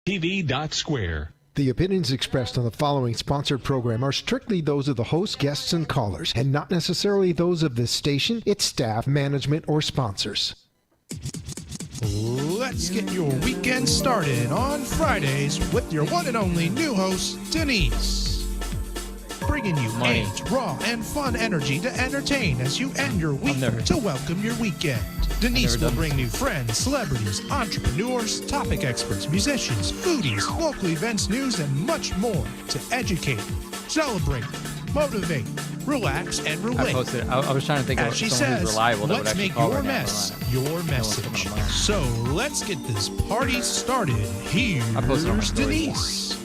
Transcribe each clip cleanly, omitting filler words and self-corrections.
TV.square. The opinions expressed on the following sponsored program are strictly those of the host, guests, and callers, and not necessarily those of this station, its staff, management, or sponsors. Let's get your weekend started on Fridays with your one and only new host, Denise. Bringing you age, raw, and fun energy to entertain as you end your week to welcome your weekend. Denise will bring you friends, celebrities, entrepreneurs, topic experts, musicians, foodies, local events, news, and much more to educate, celebrate, motivate, relax, and relate. I was trying to think of someone who's reliable that would let's actually make call your right now. mess your message. So let's get this party started. Here's Denise.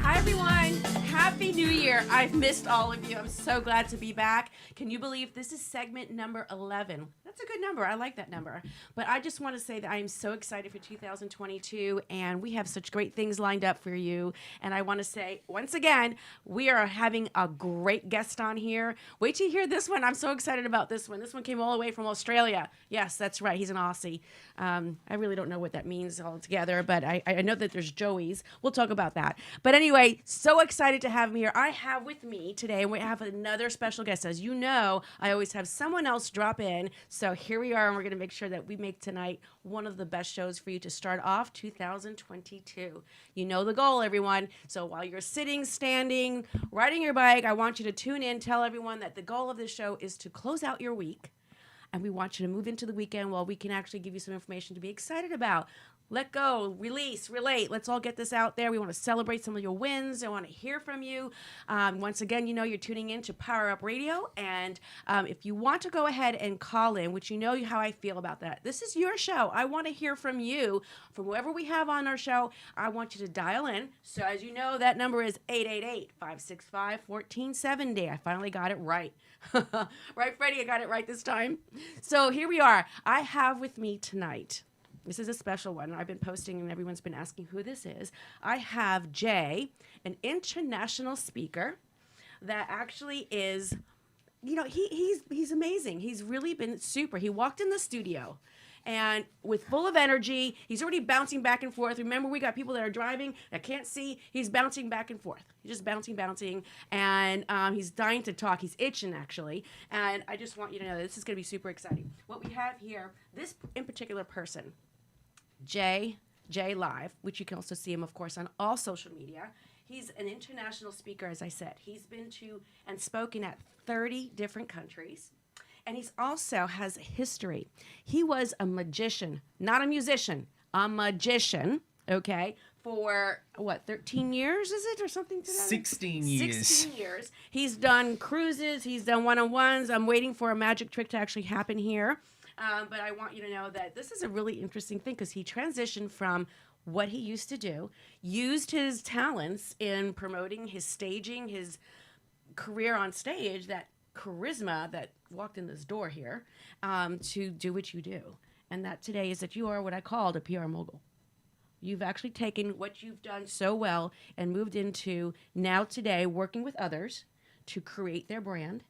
Hi, everyone. Happy New Year. I've missed all of you. I'm so glad to be back. Can you believe this is segment number 11? That's a good number. I like that number. But I just want to say that I am so excited for 2022, and we have such great things lined up for you. And I want to say, once again, we are having a great guest on here. Wait till you hear this one. I'm so excited about this one. This one came all the way from Australia. Yes, that's right. He's an Aussie. I really don't know what that means altogether, but I know that there's Joey's. We'll talk about that. But anyway, so excited to have him here. I have with me today, and we have another special guest. As you know, I always have someone else drop in. So here we are, and we're going to make sure that we make tonight one of the best shows for you to start off 2022. You know the goal, everyone. So while you're sitting, standing, riding your bike, I want you to tune in, tell everyone that the goal of this show is to close out your week. And we want you to move into the weekend while we can actually give you some information to be excited about. Let go, release, relate. Let's all get this out there. We want to celebrate some of your wins. I want to hear from you. Once again, you know you're tuning in to Power Up Radio. And if you want to go ahead and call in, which you know how I feel about that. This is your show. I want to hear from you, from whoever we have on our show. I want you to dial in. So as you know, that number is 888-565-1470. I finally got it right. Right, Freddie? I got it right this time. So here we are. I have with me tonight, this is a special one. I've been posting and everyone's been asking who this is. I have Jay, an international speaker that actually is, you know, he's amazing. He's really been super. He walked in the studio and with full of energy, he's already bouncing back and forth. Remember, we got people that are driving that can't see. He's bouncing back and forth. He's just bouncing. And he's dying to talk. He's itching, actually. And I just want you to know that this is going to be super exciting. What we have here, this in particular person, J Live, which you can also see him, of course, on all social media. He's an international speaker, as I said. He's been to and spoken at 30 different countries. And he's also has a history. He was a magician, not a musician, a magician, okay, for, 13 years, is it, or something to that? 16 years. 16 years. He's done cruises. He's done one-on-ones. I'm waiting for a magic trick to actually happen here. But I want you to know that this is a really interesting thing because he transitioned from what he used to do, used his talents in promoting his staging, his career on stage, that charisma that walked in this door here, to do what you do. And that today is that you are what I called a PR mogul. You've actually taken what you've done so well and moved into now today working with others to create their brand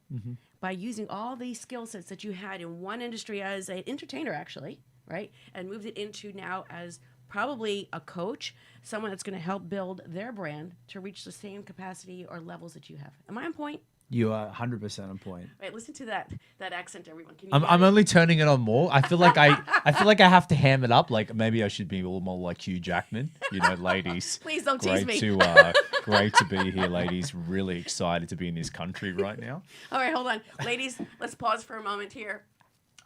by using all these skill sets that you had in one industry as an entertainer, actually, right? And moved it into now as probably a coach, someone that's going to help build their brand to reach the same capacity or levels that you have. Am I on point? You are 100% on point. Right, listen to that accent, everyone. Can you I'm only turning it on more. I feel like I have to ham it up. Like maybe I should be a little more like Hugh Jackman. You know, ladies. Please don't tease me. Great to be here, ladies. Really excited to be in this country right now. All right, hold on, ladies. Let's pause for a moment here.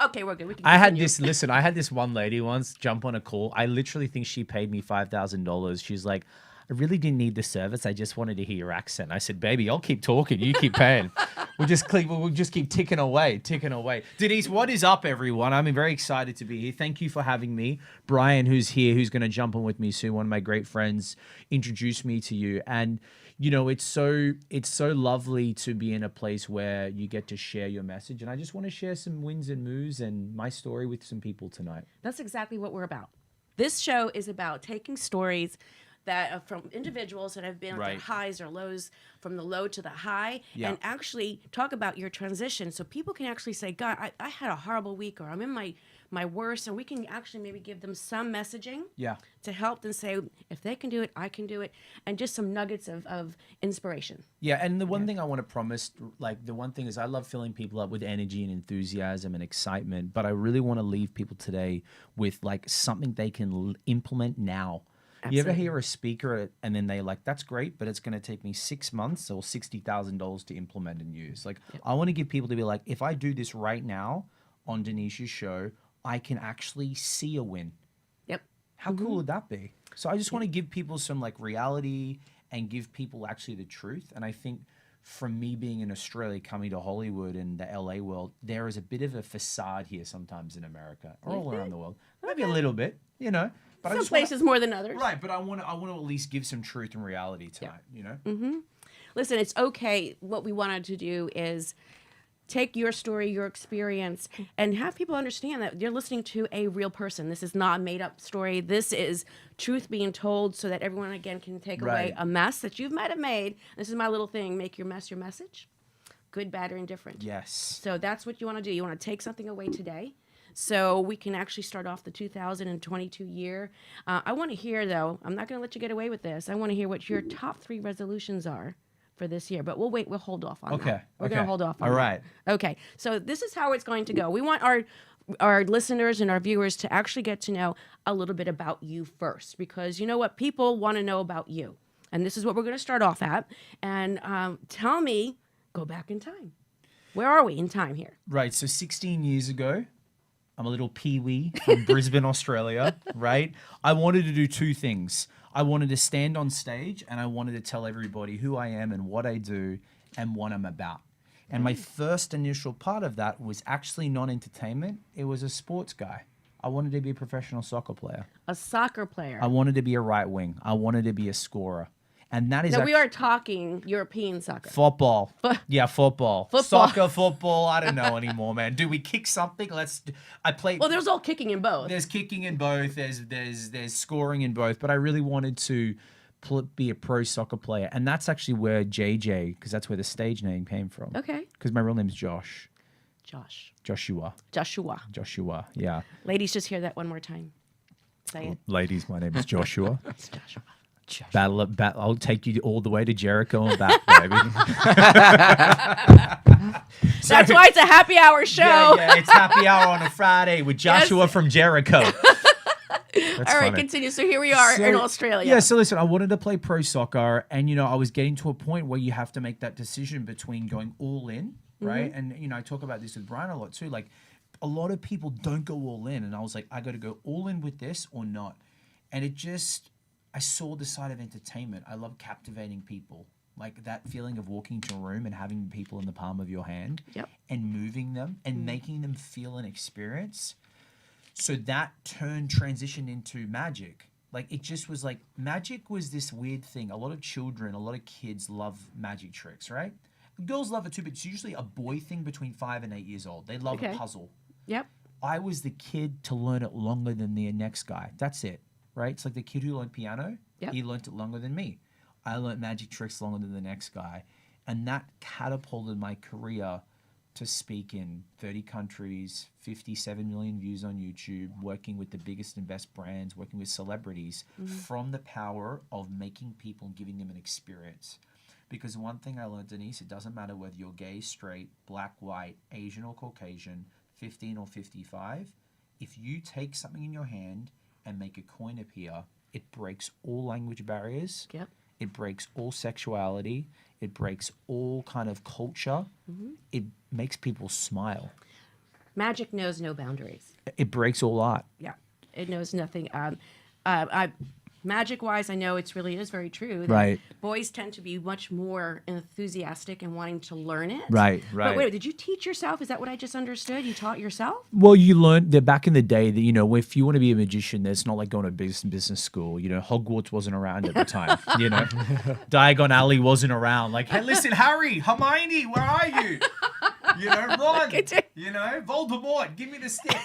Okay, we're good. We can I had continue. this one lady once jump on a call. I literally think she paid me $5,000. She's like, I really didn't need the service. I just wanted to hear your accent. I said, baby, I'll keep talking. You keep paying. We'll just keep ticking away. Denise, what is up, everyone? I'm very excited to be here. Thank you for having me. Brian, who's here, who's going to jump on with me soon, one of my great friends, introduced me to you. And, you know, it's so lovely to be in a place where you get to share your message. And I just want to share some wins and moves and my story with some people tonight. That's exactly what we're about. This show is about taking stories that are from individuals that have been at their highs or lows, from the low to the high, and actually talk about your transition so people can actually say, God, I had a horrible week, or I'm in my my worst, and we can actually maybe give them some messaging Yeah. to help them say, if they can do it, I can do it, and just some nuggets of inspiration. Yeah, and the one thing I want to promise, like the one thing is I love filling people up with energy and enthusiasm and excitement, but I really want to leave people today with like something they can implement now. You ever Absolutely. hear a speaker and then they like, that's great, but it's going to take me 6 months or $60,000 to implement and use. Like, I want to give people to be like, if I do this right now on Denise's show, I can actually see a win. Yep. How cool would that be? So I just want to give people some like reality and give people actually the truth. And I think from me being in Australia, coming to Hollywood and the LA world, there is a bit of a facade here sometimes in America or all around the world. Maybe a little bit, you know. But I Some just wanna- places more than others. Right, but I want to at least give some truth and reality tonight, you know? Listen, it's okay. What we wanted to do is take your story, your experience, and have people understand that you're listening to a real person. This is not a made-up story. This is truth being told so that everyone, again, can take away Right. a mess that you might have made. This is my little thing. Make your mess your message. Good, bad, or indifferent. Yes. So that's what you want to do. You want to take something away today so we can actually start off the 2022 year. I want to hear, though, I'm not going to let you get away with this. I want to hear what your top 3 resolutions are for this year, but we'll wait. We'll hold off on that. Okay. We're going to hold off on All that. right. Okay. So this is how it's going to go. We want our listeners and our viewers to actually get to know a little bit about you first, because you know what? People want to know about you. And this is what we're going to start off at. And tell me, go back in time. Where are we in time here? Right. So 16 years ago, I'm a little peewee from Brisbane, Australia, right? I wanted to do 2 things. I wanted to stand on stage and I wanted to tell everybody who I am and what I do and what I'm about. And my first initial part of that was actually not entertainment. It was a sports guy. I wanted to be a professional soccer player. A soccer player. I wanted to be a right wing. I wanted to be a scorer. And that is Now, we are talking European soccer. football. Yeah, football. Football. Soccer, football. I don't know anymore, man. Do we kick something? I play. Well, there's all kicking in both. There's kicking in both. There's scoring in both. But I really wanted to be a pro soccer player, and that's actually where JJ, because that's where the stage name came from. Okay. Because my real name is Josh. Joshua. Joshua. Yeah. Ladies, just hear that one more time. Say it. Ladies, my name is Joshua. It's Joshua. Battle. I'll take you all the way to Jericho and back, baby. That's why it's a happy hour show. Yeah, it's happy hour on a Friday with Joshua from Jericho. That's All right, funny. continue. So here we are in Australia. Yeah, so listen, I wanted to play pro soccer, and I was getting to a point where you have to make that decision between going all in, right? And I talk about this with Brian a lot too. Like, a lot of people don't go all in, and I was like, I got to go all in with this or not. And I saw the side of entertainment. I love captivating people. Like that feeling of walking into a room and having people in the palm of your hand and moving them and making them feel an experience. So that transitioned into magic. Like it just was like, magic was this weird thing. A lot of children, a lot of kids love magic tricks, right? Girls love it too, but it's usually a boy thing between 5 and 8 years old. They love a puzzle. Yep. I was the kid to learn it longer than the next guy. That's it, right? It's like the kid who learned piano. Yep. He learned it longer than me. I learned magic tricks longer than the next guy. And that catapulted my career to speak in 30 countries, 57 million views on YouTube, working with the biggest and best brands, working with celebrities from the power of making people and giving them an experience. Because one thing I learned, Denise, it doesn't matter whether you're gay, straight, black, white, Asian or Caucasian, 15 or 55. If you take something in your hand and make a coin appear, it breaks all language barriers. Yep. It breaks all sexuality. It breaks all kind of culture. It makes people smile. Magic knows no boundaries. It breaks all art. Yeah. It knows nothing. Magic-wise, I know it is very true. That Right. Boys tend to be much more enthusiastic and wanting to learn it. Right. But wait, did you teach yourself? Is that what I just understood? You taught yourself? Well, you learned that back in the day that, if you want to be a magician, it's not like going to business school. Hogwarts wasn't around at the time. Diagon Alley wasn't around. Like, hey, listen, Harry, Hermione, where are you? Ron, Voldemort, give me the stick.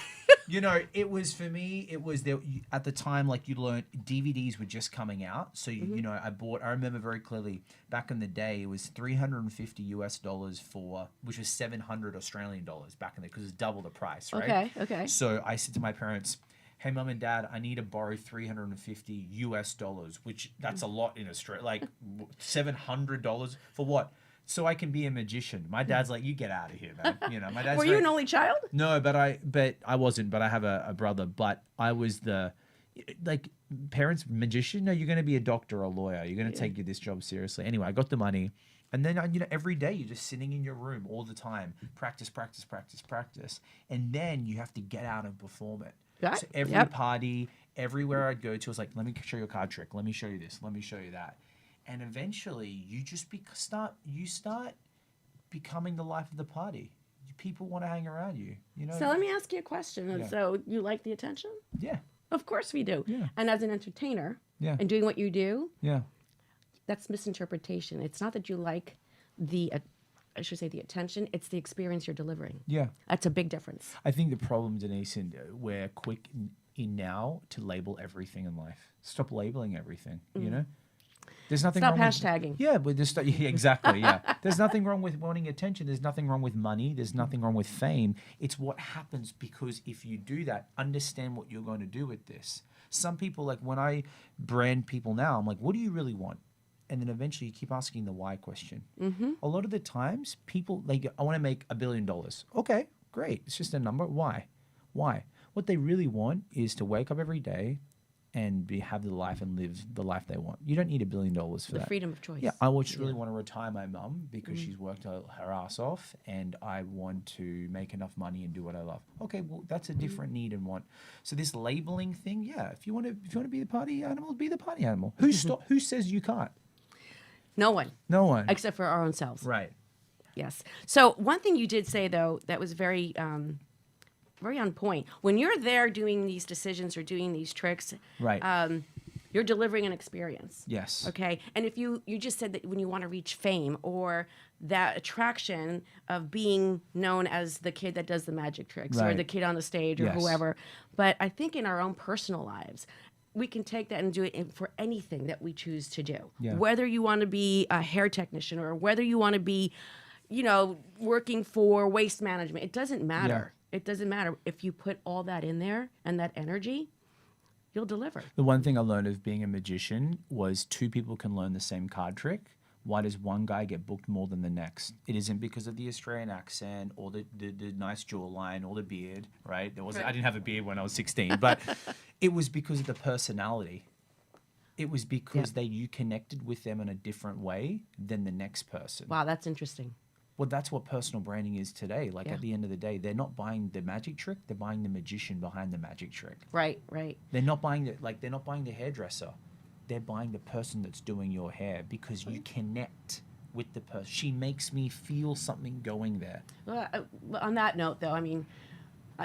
You know, it was for me. It was there at the time. Like you learned, DVDs were just coming out, so you know, I remember very clearly back in the day. It was $350 for, which was 700 Australian dollars back in the, because it's double the price, right? Okay. So I said to my parents, "Hey, mum and dad, I need to borrow $350, which that's a lot in Australia. Like $700 for what? So I can be a magician." My dad's like, "You get out of here, man." You know, my dad's Were you an only child? No, but I wasn't. But I have a brother. But I was the, like, parents magician. No, you're going to be a doctor or a lawyer. You're going to take this job seriously. Anyway, I got the money, and then you know, every day you're just sitting in your room all the time, practice, and then you have to get out and perform it. Right. So every party, everywhere I'd go to, was like, "Let me show you a card trick. Let me show you this. Let me show you that." And eventually, you just start becoming the life of the party. People want to hang around you. You know. So let me ask you a question. Yeah. So you like the attention? Yeah. Of course we do. Yeah. And as an entertainer, and doing what you do, that's misinterpretation. It's not that you like the, I should say the attention. It's the experience you're delivering. Yeah. That's a big difference. I think the problem, Denise, and we're quick in now to label everything in life. Stop labeling everything. You know. There's nothing Stop wrong hashtagging. But exactly. Yeah. There's nothing wrong with wanting attention. There's nothing wrong with money. There's nothing wrong with fame. It's what happens, because if you do that, understand what you're going to do with this. Some people, like when I brand people now, I'm like, what do you really want? And then eventually you keep asking the why question. A lot of the times people, like, I want to make $1 billion. Okay, great. It's just a number. Why? What they really want is to wake up every day and have the life and live the life they want. You don't need $1 billion for that. The freedom of choice. Yeah, I just really want to retire my mum because she's worked her ass off, and I want to make enough money and do what I love. Okay, well, that's a different need and want. So this labeling thing, if you want to be the party animal, be the party animal. Who says you can't? No one. No one. Except for our own selves. Right. Yes. So one thing you did say, though, that was very very on point. When you're there doing these decisions or doing these tricks, Right. You're delivering an experience. Yes. Okay. And if you just said that when you want to reach fame or that attraction of being known as the kid that does the magic tricks or Right. the kid on the stage or Yes. whoever, but I think in our own personal lives, we can take that and do it for anything that we choose to do. Yeah. Whether you want to be a hair technician or whether you want to be, working for waste management, it doesn't matter. It doesn't matter. If you put all that in there and that energy, you'll deliver. The one thing I learned of being a magician was 2 people can learn the same card trick. Why does one guy get booked more than the next? It isn't because of the Australian accent or the nice jawline or the beard, right? I didn't have a beard when I was 16, but it was because of the personality. It was because you connected with them in a different way than the next person. Wow, that's interesting. Well, that's what personal branding is today. Like at the end of the day, they're not buying the magic trick; they're buying the magician behind the magic trick. Right. They're not buying they're not buying the hairdresser; they're buying the person that's doing your hair because you connect with the person. She makes me feel something going there. Well, on that note, though, I mean,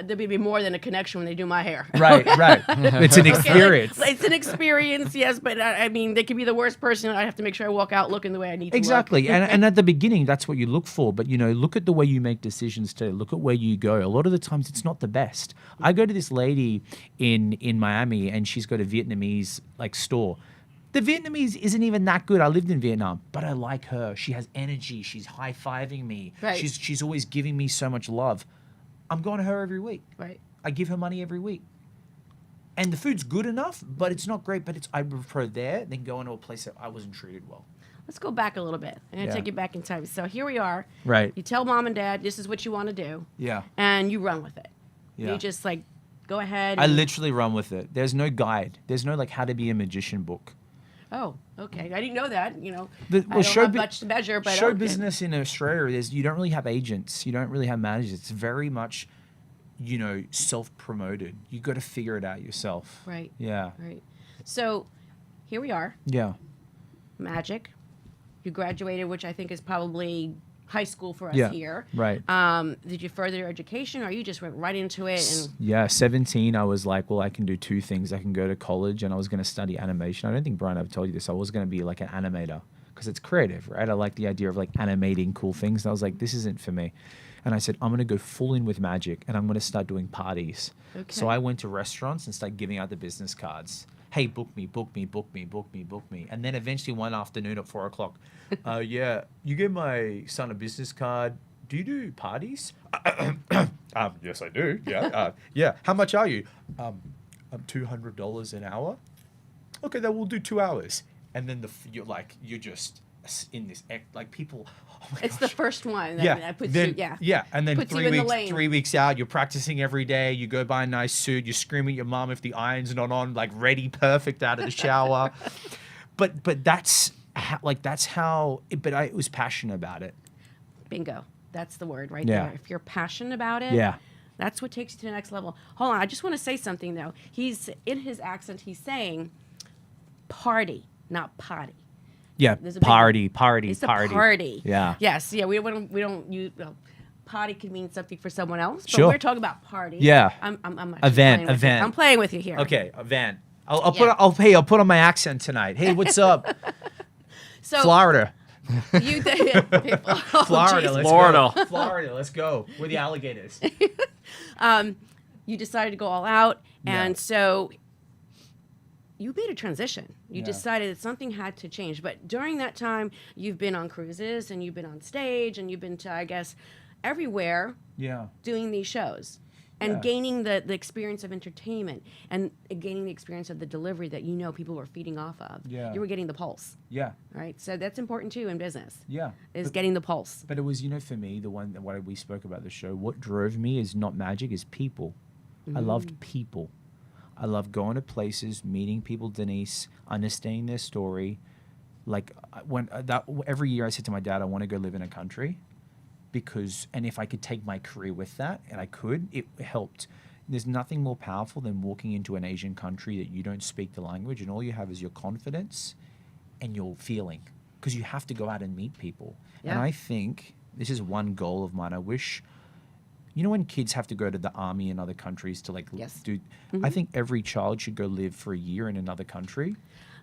there may be more than a connection when they do my hair. Right. It's an experience. It's an experience, yes, but I mean, they could be the worst person. I have to make sure I walk out looking the way I need to Exactly. look. and at the beginning, that's what you look for. But, look at the way you make decisions today. Look at where you go. A lot of the times, it's not the best. I go to this lady in Miami, and she's got a Vietnamese, store. The Vietnamese isn't even that good. I lived in Vietnam, but I like her. She has energy. She's high-fiving me. Right. She's always giving me so much love. I'm going to her every week. Right. I give her money every week. And the food's good enough, but it's not great. But I prefer there than going to a place that I wasn't treated well. Let's go back a little bit. I'm going to take you back in time. So here we are. Right. You tell mom and dad this is what you want to do. Yeah. And you run with it. Yeah. You just go ahead. I literally run with it. There's no guide. There's no how to be a magician book. Oh, okay. I didn't know that. I don't show have much to measure, but show okay. business in Australia you don't really have agents. You don't really have managers. It's very much, self-promoted. You got to figure it out yourself. Right. Yeah. Right. So here we are. Yeah. Magic. You graduated, which I think is probably high school for us here. Right. Did you further your education, or you just went right into it? And Yeah, 17, I was like, well, I can do 2 things. I can go to college, and I was going to study animation. I don't think Brian ever told you this. I was going to be like an animator because it's creative, right? I like the idea of like animating cool things. And I was like, this isn't for me. And I said, I'm going to go full in with magic and I'm going to start doing parties. Okay. So I went to restaurants and started giving out the business cards. Hey, book me, book me, book me, book me, book me. And then eventually one afternoon at 4 o'clock, yeah, you gave my son a business card. Do you do parties? Yes, I do. Yeah. Yeah. How much are you? $200 an hour. Okay, then we'll do 2 hours. And then you're just in this like people. Oh my It's gosh. the first one that puts then, you, yeah. Yeah, and then Puts you in the lane. 3 weeks out, you're practicing every day. You go buy a nice suit. You scream at your mom if the iron's not on, like ready, perfect out of the shower. but that's how. But I was passionate about it. Bingo. That's the word right Yeah. there. If you're passionate about it, Yeah. that's what takes you to the next level. Hold on, I just want to say something though. He's in his accent. He's saying party, not potty. Yeah, There's a big party. It's the party. Yeah. Yes. Yeah. We don't use. Well, potty could mean something for someone else, but Sure. we're talking about party. Yeah. I'm actually Event, playing with event. you. I'm playing with you here. Okay, a van. I'll Yeah. I'll put on my accent tonight. Hey, what's up? So Florida. you did. People, Florida, geez. let's Florida. go. Florida, let's go. We're the alligators. You decided to go all out, and Yeah. so you made a transition. You Yeah. decided that something had to change. But during that time, you've been on cruises, and you've been on stage, and you've been to, I guess, everywhere Yeah. doing these shows. And Yeah. gaining the experience of entertainment and gaining the experience of the delivery that people were feeding off of. Yeah. You were getting the pulse, Yeah. right? So that's important too in business, Yeah. is getting the pulse. But it was, for me, what we spoke about the show, what drove me is not magic, is people. I loved people. I love going to places, meeting people, Denise, understanding their story. Like every year I said to my dad, I want to go live in a country and if I could take my career with that, and I could, it helped. There's nothing more powerful than walking into an Asian country that you don't speak the language and all you have is your confidence and your feeling, because you have to go out and meet people. Yeah. And I think this is one goal of mine. I wish, when kids have to go to the army in other countries to Yes. do, I think every child should go live for a year in another country.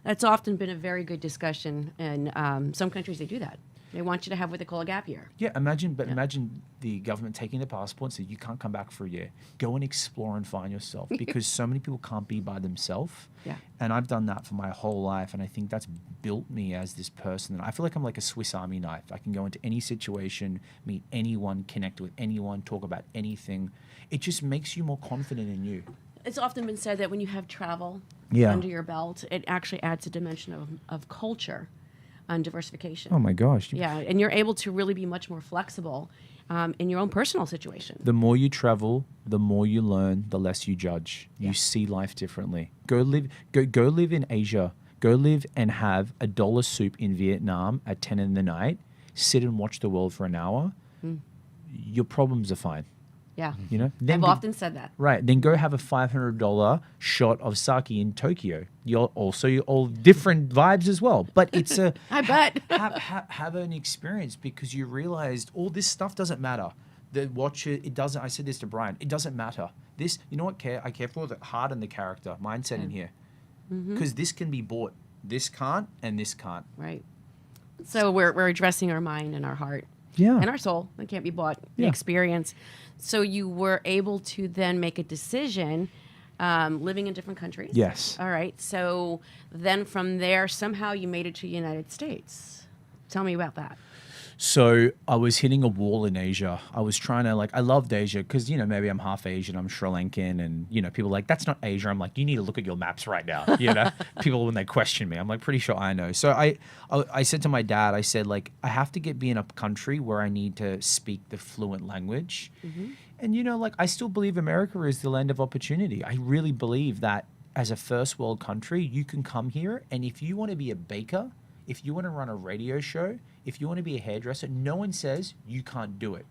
That's often been a very good discussion, and some countries they do that. They want you to have what they call a gap year. Yeah, imagine the government taking the passport and saying you can't come back for a year. Go and explore and find yourself, because so many people can't be by themselves. Yeah. And I've done that for my whole life, and I think that's built me as this person. And I feel like I'm like a Swiss Army knife. I can go into any situation, meet anyone, connect with anyone, talk about anything. It just makes you more confident in you. It's often been said that when you have travel Yeah. under your belt, it actually adds a dimension of culture and diversification. Oh my gosh. Yeah, and you're able to really be much more flexible in your own personal situation. The more you travel, the more you learn, the less you judge. You see life differently. Go live in Asia. Go live and have a dollar soup in Vietnam at 10 in the night. Sit and watch the world for an hour. Your problems are fine. Yeah. Then I've often said that. Right. Then go have a $500 shot of sake in Tokyo. You're all different vibes as well. But it's a I bet. have an experience, because you realized all this stuff doesn't matter. It doesn't. I said this to Brian. It doesn't matter. This, I care for the heart and the character mindset in here, because this can be bought. This can't, and this can't. Right. So we're addressing our mind and our heart. Yeah. And our soul. It can't be bought. The Yeah. experience. So you were able to then make a decision living in different countries. Yes. All right. So then from there, somehow you made it to the United States. Tell me about that. So I was hitting a wall in Asia. I was trying to I loved Asia because, maybe I'm half Asian, I'm Sri Lankan, and, people are like, that's not Asia. I'm like, you need to look at your maps right now. People, when they question me, I'm like, pretty sure I know. So I said to my dad, I said, I have to be in a country where I need to speak the fluent language. And, I still believe America is the land of opportunity. I really believe that as a first world country, you can come here, and if you want to be a baker, if you want to run a radio show, if you want to be a hairdresser, no one says you can't do it.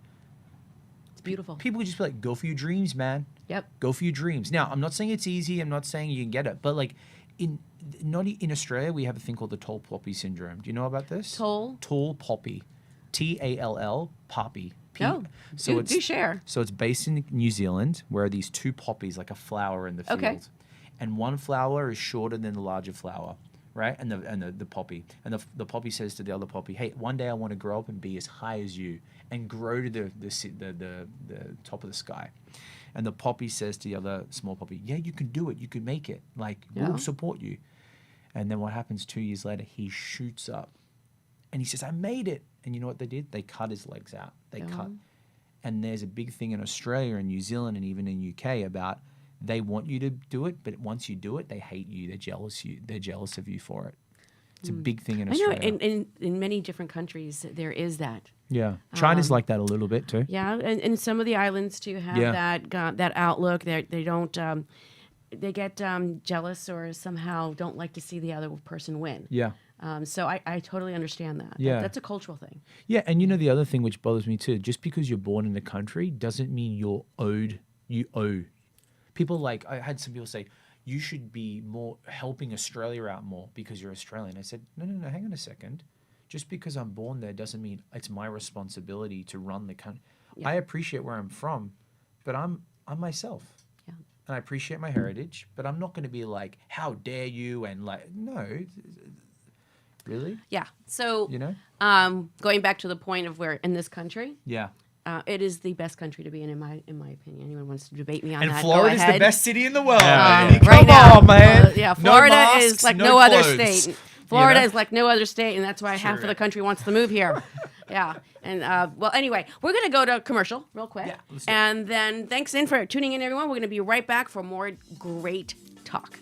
It's beautiful. People would just be like, go for your dreams, man. Yep. Go for your dreams. Now, I'm not saying it's easy. I'm not saying you can get it. But in Australia, we have a thing called the tall poppy syndrome. Do you know about this? Tall poppy. Tall poppy. No. Do share. So it's based in New Zealand, where these two poppies, like a flower in the field. Okay. And one flower is shorter than the larger flower. right? And the poppy, and the poppy says to the other poppy, "Hey, one day I want to grow up and be as high as you and grow to the top of the sky." And the poppy says to the other small poppy, "Yeah, you can do it. You can make it. Like we'll support you." And then what happens 2 years later? He shoots up, and he says, "I made it." And you know what they did? They cut his legs out. They cut. And there's a big thing in Australia and New Zealand and even in UK about they want you to do it, but once you do it, they hate you. They're jealous you. They're jealous of you for it. It's a big thing in Australia. I know in many different countries there is that. Yeah, China's like that a little bit too. Yeah, and some of the islands too have that outlook. They don't. They get jealous or somehow don't like to see the other person win. Yeah. So I totally understand that. Yeah. That's a cultural thing. Yeah, and you know the other thing which bothers me too, just because you're born in a country doesn't mean you owe. People like, I had some people say, you should be more helping Australia out more because you're Australian. I said, no, hang on a second. Just because I'm born there doesn't mean it's my responsibility to run the country. Yeah. I appreciate where I'm from, but I'm myself. Yeah. And I appreciate my heritage, but I'm not going to be like, how dare you? And like, no. Really? Yeah. So, you know, going back to the point of where in this country, yeah, it is the best country to be in my opinion. Anyone wants to debate me on that? And Florida's the best city in the world. Right Come now, on, man. Yeah, Florida no masks, is like no no other clothes. state. Florida You know? is like no other state, and that's why half of the country wants to move here. Yeah. And well, anyway, we're going to go to commercial real quick. Yeah, let's do it. And then thanks for tuning in, everyone. We're going to be right back for more great talk.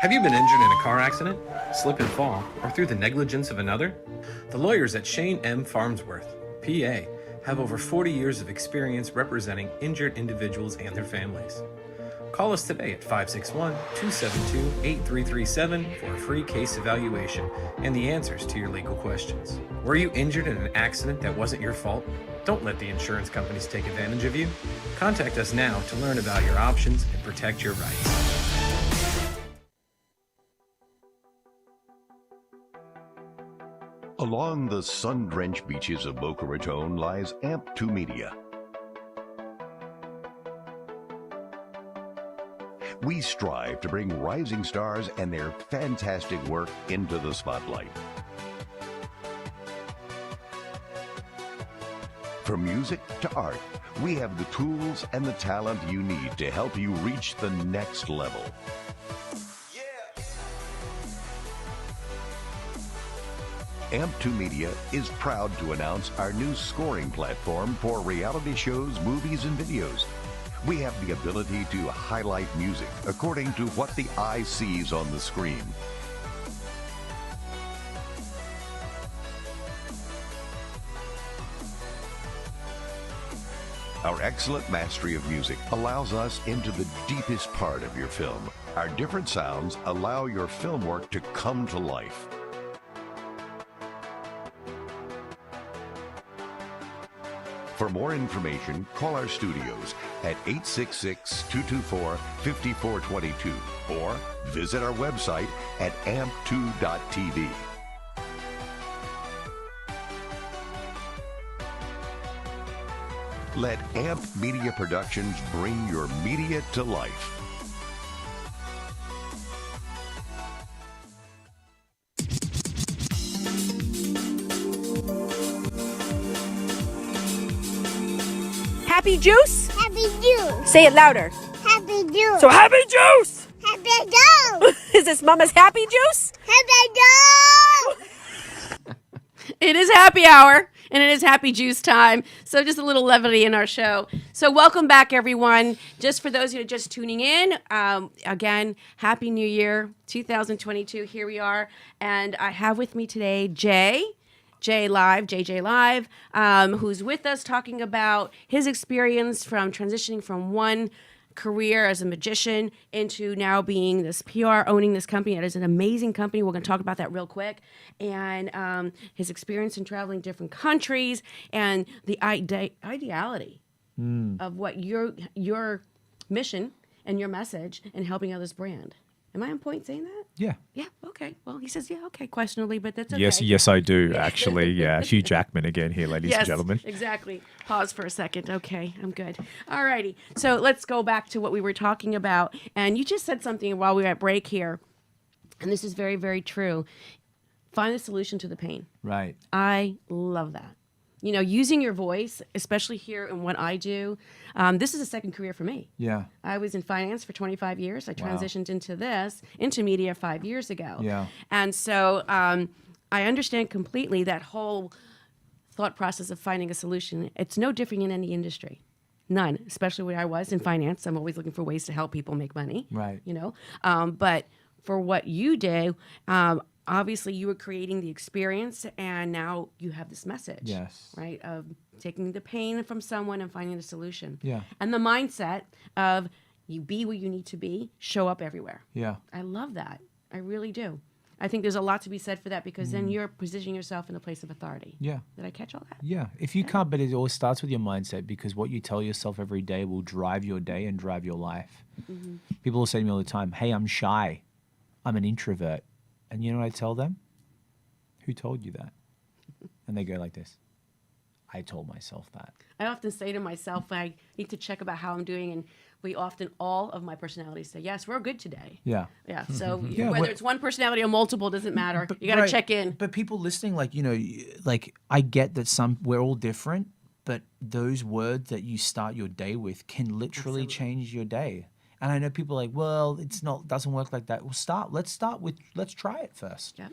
Have you been injured in a car accident, slip and fall, or through the negligence of another? The lawyers at Shane M. Farnsworth, PA, have over 40 years of experience representing injured individuals and their families. Call us today at 561-272-8337 for a free case evaluation and the answers to your legal questions. Were you injured in an accident that wasn't your fault? Don't let the insurance companies take advantage of you. Contact us now to learn about your options and protect your rights. Along the sun-drenched beaches of Boca Raton lies AMP2 Media. We strive to bring rising stars and their fantastic work into the spotlight. From music to art, we have the tools and the talent you need to help you reach the next level. AMP2 Media is proud to announce our new scoring platform for reality shows, movies, and videos. We have the ability to highlight music according to what the eye sees on the screen. Our excellent mastery of music allows us into the deepest part of your film. Our different sounds allow your film work to come to life. For more information, call our studios at 866-224-5422 or visit our website at amp2.tv. Let AMP Media Productions bring your media to life. Happy juice? Happy juice. Say it louder. Happy juice. So happy juice! Happy juice. Is this Mama's happy juice? Happy juice. It is happy hour, and it is happy juice time. So just a little levity in our show. So welcome back, everyone. Just for those who are just tuning in, again, Happy New Year, 2022. Here we are. And I have with me today JJ Live, who's with us talking about his experience from transitioning from one career as a magician into now being this PR, owning this company. It is an amazing company. We're going to talk about that real quick. And his experience in traveling different countries and the ideality of what your mission and your message and helping others brand. Am I on point saying that? Yeah. Yeah. Okay. Well, he says, yeah. Okay. Questionably, but that's okay. Yes, I do, actually. Yeah. Hugh Jackman again here, ladies and gentlemen. Exactly. Pause for a second. Okay, I'm good. All righty. So let's go back to what we were talking about. And you just said something while we were at break here. And this is very, very true. Find a solution to the pain. Right. I love that. You know, using your voice, especially here in what I do, this is a second career for me. Yeah. I was in finance for 25 years. I transitioned into media 5 years ago. Yeah. And so I understand completely that whole thought process of finding a solution. It's no different in any industry. None, especially where I was in finance. I'm always looking for ways to help people make money. Right. You know, but for what you do, obviously you were creating the experience, and now you have this message. Yes. Right, of taking the pain from someone and finding a solution. Yeah. And the mindset of you be where you need to be, show up everywhere. Yeah. I love that. I really do. I think there's a lot to be said for that, because then you're positioning yourself in a place of authority. Yeah. Did I catch all that? Yeah. If you can't, but it always starts with your mindset, because what you tell yourself every day will drive your day and drive your life. Mm-hmm. People will say to me all the time, hey, I'm shy. I'm an introvert. And you know what I tell them? Who told you that? And they go like this. I told myself that. I often say to myself, I need to check about how I'm doing, and all of my personalities say, yes, we're good today. Yeah. Yeah. So Yeah, whether it's one personality or multiple doesn't matter. You got to Right. check in. But people listening, like, you know, like I get that we're all different, but those words that you start your day with can literally change your day. And I know people are like, well, doesn't work like that. Well, let's try it first. Yeah.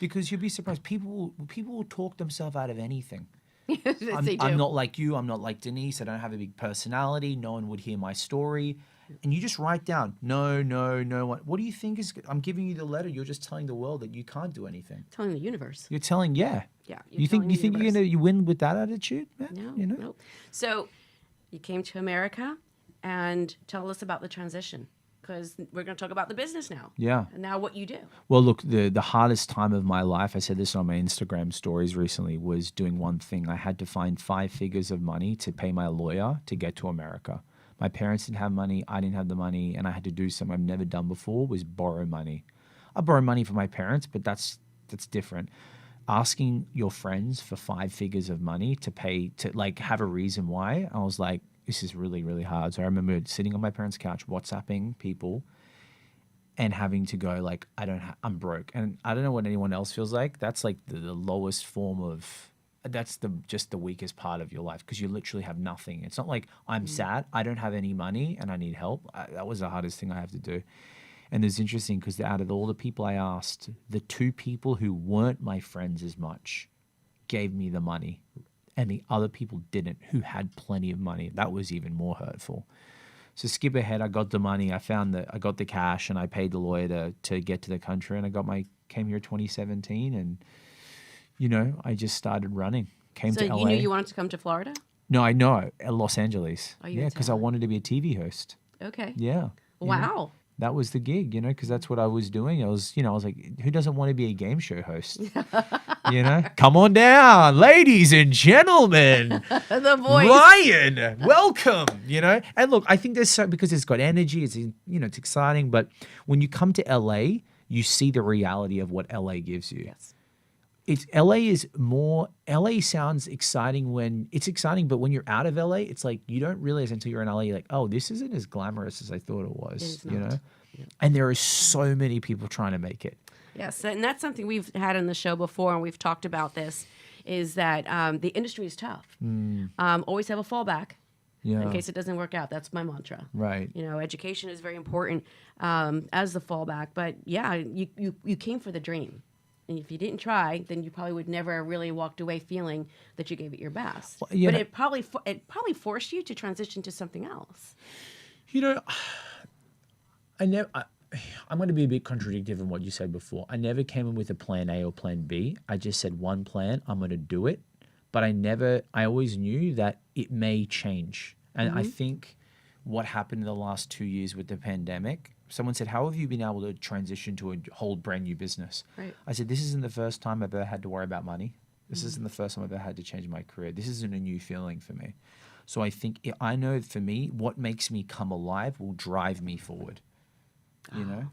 Because you'll be surprised. People will talk themselves out of anything. Yes, they do. I'm not like you. I'm not like Denise. I don't have a big personality. No one would hear my story. And you just write down, no. What do you think is? I'm giving you the letter. You're just telling the world that you can't do anything. Telling the universe. You're telling, yeah. Yeah. You think you win with that attitude? Yeah, No. you know? No. So you came to America, and tell us about the transition, because we're going to talk about the business now. Yeah. And now what you do. Well, look, the hardest time of my life, I said this on my Instagram stories recently, was doing one thing. I had to find 5 figures of money to pay my lawyer to get to America. My parents didn't have money. I didn't have the money. And I had to do something I've never done before, was borrow money. I borrow money from my parents, but that's different. Asking your friends for 5 figures of money to pay, to like have a reason why, I was like, this is really, really hard. So I remember sitting on my parents' couch, WhatsApping people, and having to go like, I'm broke. And I don't know what anyone else feels like. That's like the lowest form of, that's just the weakest part of your life, because you literally have nothing. It's not like I'm sad, I don't have any money and I need help. That was the hardest thing I have to do. And it's interesting because out of all the people I asked, the 2 people who weren't my friends as much gave me the money. And the other people didn't, who had plenty of money. That was even more hurtful. So skip ahead, I got the money, I got the cash, and I paid the lawyer to get to the country, and came here 2017, and you know, I just started running. Came to LA. So you knew you wanted to come to Florida? No, I know, Los Angeles. Oh, you yeah, were because I telling. wanted to be a TV host. Okay. Yeah. You know? Wow. That was the gig, you know, because that's what I was doing. I was like, who doesn't want to be a game show host? You know, come on down, ladies and gentlemen. The voice. Ryan, welcome. You know, and look, I think because it's got energy. It's it's exciting. But when you come to LA, you see the reality of what LA gives you. Yes. LA sounds exciting when it's exciting, but when you're out of LA, it's like you don't realize until you're in LA, you're like, oh, this isn't as glamorous as I thought it was. It is you not. know, and there are so many people trying to make it. Yes, and that's something we've had on the show before, and we've talked about this, is that the industry is tough. Always have a fallback in case it doesn't work out. That's my mantra. Right. You know, education is very important as the fallback. But yeah, you came for the dream. And if you didn't try, then you probably would never really walked away feeling that you gave it your best. Well, yeah. But it probably forced you to transition to something else. You know, I'm going to be a bit contradictory in what you said before. I never came in with a plan A or plan B. I just said one plan, I'm going to do it. But I always knew that it may change. And I think what happened in the last 2 years with the pandemic, someone said, how have you been able to transition to a whole brand new business? Right. I said, this isn't the first time I've ever had to worry about money. This isn't the first time I've ever had to change my career. This isn't a new feeling for me. So I know for me, what makes me come alive will drive me forward. You know?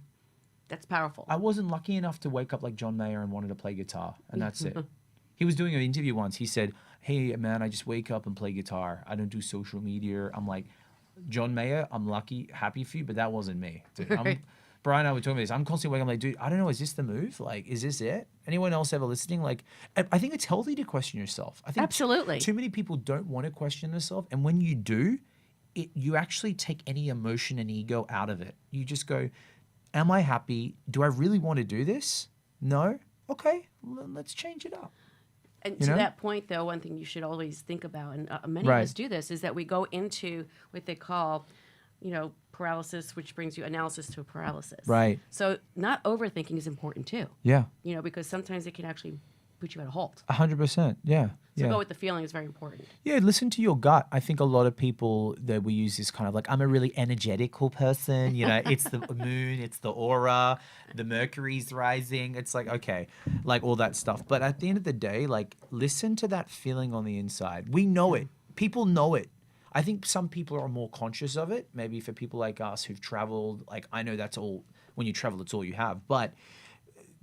That's powerful. I wasn't lucky enough to wake up like John Mayer and wanted to play guitar, and that's it. He was doing an interview once. He said, "Hey, man, I just wake up and play guitar. I don't do social media." I'm like, John Mayer, I'm lucky, happy for you, but that wasn't me. Dude, Brian and I were talking about this. I'm constantly waking up like, dude, I don't know, is this the move? Like, is this it? Anyone else ever listening? Like, I think it's healthy to question yourself. I think Absolutely. Too many people don't want to question themselves, and when you do, you actually take any emotion and ego out of it. You just go, am I happy? Do I really want to do this? No? Okay, let's change it up. And You to know? that point, though, one thing you should always think about, and many Right. of us do this, is that we go into what they call, paralysis, which brings you analysis to paralysis. Right. So not overthinking is important too, Yeah, because sometimes it can actually put you at a halt. 100%. Yeah. So yeah. go with the feeling is very important. Yeah, listen to your gut. I think a lot of people that we use this kind of like, I'm a really energetical person. It's the moon, it's the aura, the Mercury's rising. It's like, okay, like all that stuff. But at the end of the day, like listen to that feeling on the inside. We know it. People know it. I think some people are more conscious of it. Maybe for people like us who've traveled, like I know that's all, when you travel, it's all you have. But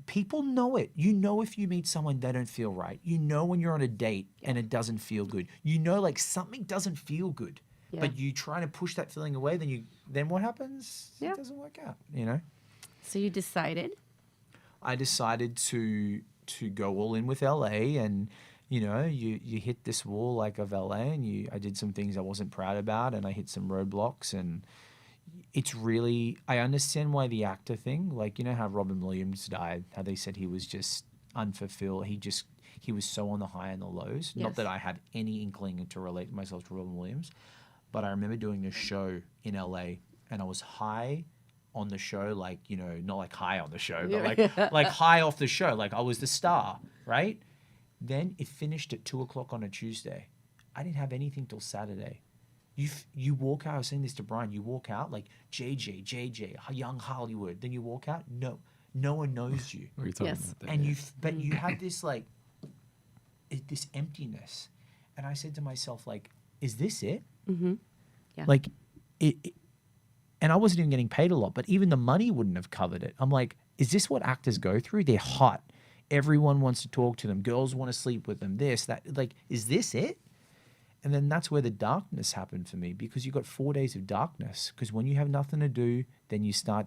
people know it. You know if you meet someone they don't feel right. You know when you're on a date and it doesn't feel good. You know like something doesn't feel good. Yeah. But you try to push that feeling away, then what happens? Yeah. It doesn't work out, So you decided. I decided to go all in with LA, and you hit this wall like of LA, and I did some things I wasn't proud about, and I hit some roadblocks, and it's really, I understand why the actor thing, like, how Robin Williams died, how they said he was just unfulfilled. He was so on the high and the lows. Yes. Not that I have any inkling to relate myself to Robin Williams, but I remember doing this show in LA, and I was high on the show, like, not like high on the show, but like high off the show. Like I was the star, right? Then it finished at 2:00 on a Tuesday. I didn't have anything till Saturday. You walk out, I was saying this to Brian, you walk out like JJ, young Hollywood. Then you walk out, no one knows you. We were talking Yes. about that. And but you have this like, this emptiness. And I said to myself, like, is this it? Mm-hmm. Yeah. Like, and I wasn't even getting paid a lot, but even the money wouldn't have covered it. I'm like, is this what actors go through? They're hot. Everyone wants to talk to them. Girls want to sleep with them. This, that. Like, is this it? And then that's where the darkness happened for me, because you got 4 days of darkness. Because when you have nothing to do, then you start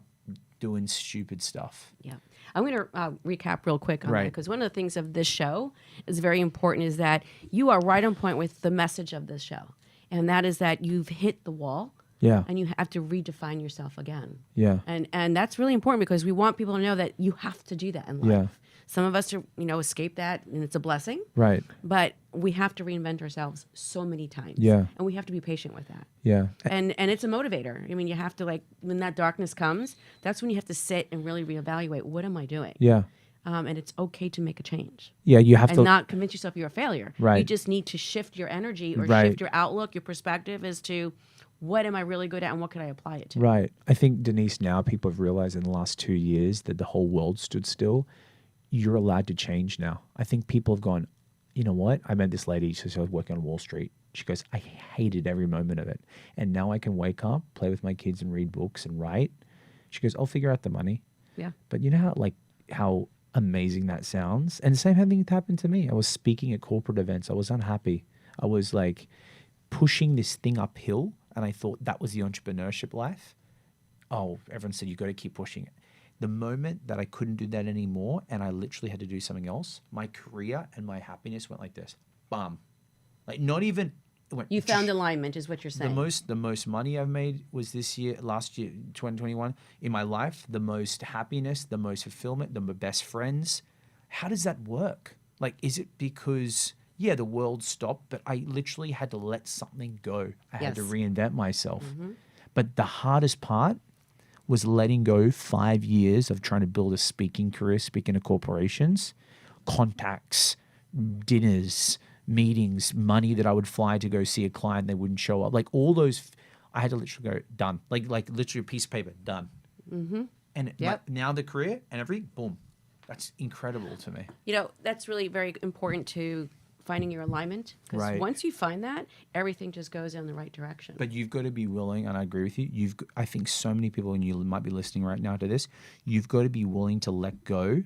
doing stupid stuff. Yeah. I'm going to recap real quick on that, Right. because one of the things of this show is very important is that you are right on point with the message of this show. And that is that you've hit the wall. Yeah. And you have to redefine yourself again. Yeah. And that's really important, because we want people to know that you have to do that in life. Yeah. Some of us, escape that, and it's a blessing. Right. But we have to reinvent ourselves so many times. Yeah. And we have to be patient with that. Yeah. And it's a motivator. I mean, you have to, like, when that darkness comes, that's when you have to sit and really reevaluate, what am I doing? Yeah. And it's okay to make a change. Yeah. You have And to. not convince yourself you're a failure. Right. You just need to shift your energy or Right. shift your outlook, your perspective as to what am I really good at and what can I apply it to? Right. I think, Denise, now people have realized in the last 2 years that the whole world stood still. You're allowed to change now. I think people have gone, you know what? I met this lady, she was working on Wall Street. She goes, I hated every moment of it. And now I can wake up, play with my kids and read books and write. She goes, I'll figure out the money. Yeah. But you know how amazing that sounds? And the same thing happened to me. I was speaking at corporate events. I was unhappy. I was like pushing this thing uphill. And I thought that was the entrepreneurship life. Oh, everyone said, you got to keep pushing it. The moment that I couldn't do that anymore and I literally had to do something else, my career and my happiness went like this. Bam. Like not even... It went You found alignment is what you're saying. the most money I've made was last year, 2021, in my life. The most happiness, the most fulfillment, the best friends. How does that work? Like, is it because, yeah, the world stopped, but I literally had to let something go. I had to Yes. reinvent myself. But the hardest part was letting go 5 years of trying to build a speaking career, speaking to corporations, contacts, dinners, meetings, money that I would fly to go see a client, they wouldn't show up. Like all those, I had to literally go, done. Like literally a piece of paper, done. And now the career and everything, boom. That's incredible to me. That's really very important to finding your alignment. Because Right. once you find that, everything just goes in the right direction. But you've got to be willing, and I agree with you. I think so many people, and you might be listening right now to this, you've got to be willing to let go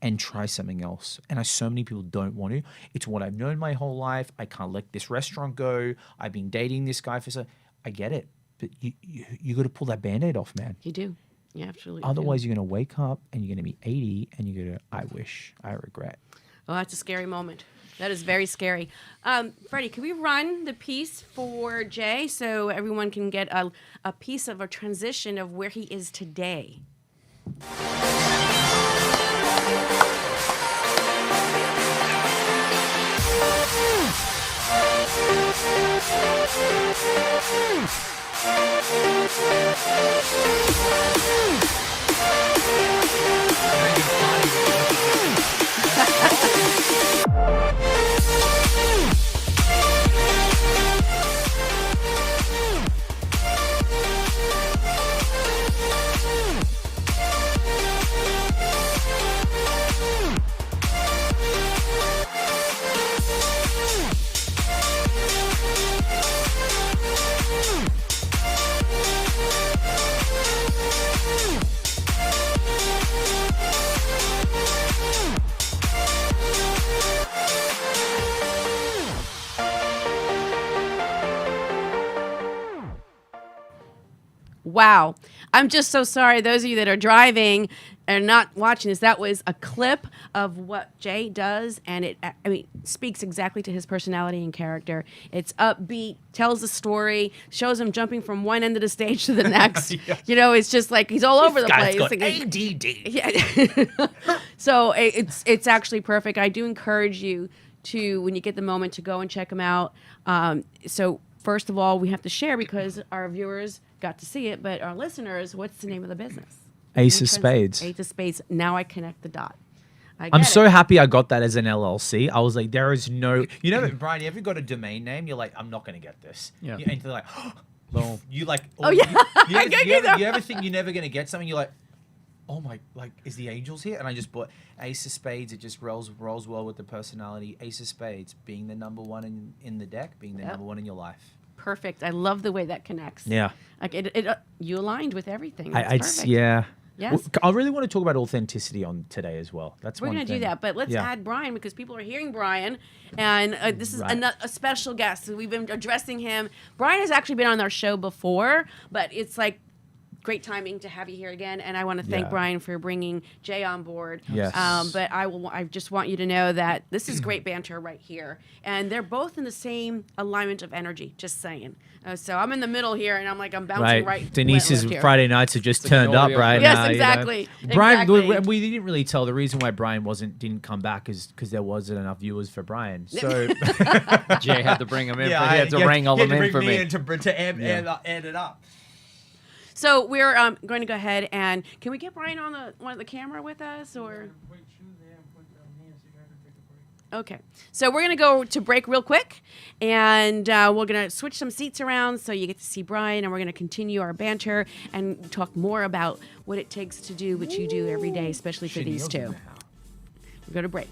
and try something else. And so many people don't want to. It's what I've known my whole life. I can't let this restaurant go. I've been dating this guy for so. I get it, but you got to pull that Band-Aid off, man. You do. You absolutely do. Otherwise, you're going to wake up and you're going to be 80 and you're going to, I wish, I regret. Oh, that's a scary moment. That is very scary. Freddie, can we run the piece for Jay so everyone can get a piece of a transition of where he is today? Wow. I'm just so sorry. Those of you that are driving and not watching this, that was a clip of what Jay does, and it speaks exactly to his personality and character. It's upbeat, tells the story, shows him jumping from one end of the stage to the next. Yeah. You know, it's just like he's all over the Guy's place. got ADD. Yeah. So it's actually perfect. I do encourage you to, when you get the moment, to go and check him out. So first of all, we have to share because our viewers got to see it, but our listeners, what's the name of the business? Ace of Spades. Ace of Spades. Now I connect the dot. I'm so happy I got that as an LLC. I was like, there is no, Brian, you ever got a domain name? You're like, I'm not going to get this. Yeah. And you're like, boom. You like, Oh, yeah. You ever think you're never going to get something? You're like, oh my, like, is the angels here? And I just bought Ace of Spades. It just rolls well with the personality. Ace of Spades, being the number one in the deck, being the number one in your life. Perfect. I love the way that connects. Yeah. Like you aligned with everything. That's perfect. Yeah. Yes. I really want to talk about authenticity on today as well. That's We're one going to do thing. that, but let's add Brian because people are hearing Brian, and this is a special guest. So we've been addressing him. Brian has actually been on our show before, but it's like great timing to have you here again, and I want to thank Brian for bringing Jay on board. Yes. But I just want you to know that this is great banter right here, and they're both in the same alignment of energy. Just saying. So I'm in the middle here, and I'm bouncing right. Denise's left here. Friday nights have just turned up right Yes, now. exactly. Brian, Exactly. we didn't really tell the reason why Brian didn't come back is because there wasn't enough viewers for Brian. So Jay had to bring him in. Yeah, he had to wrangle them in for me. to add it up. So we're going to go ahead and can we get Brian on the camera with us or? Okay, so we're going to go to break real quick, and we're going to switch some seats around so you get to see Brian, and we're going to continue our banter and talk more about what it takes to do what you do every day, especially for these two. We'll go to break.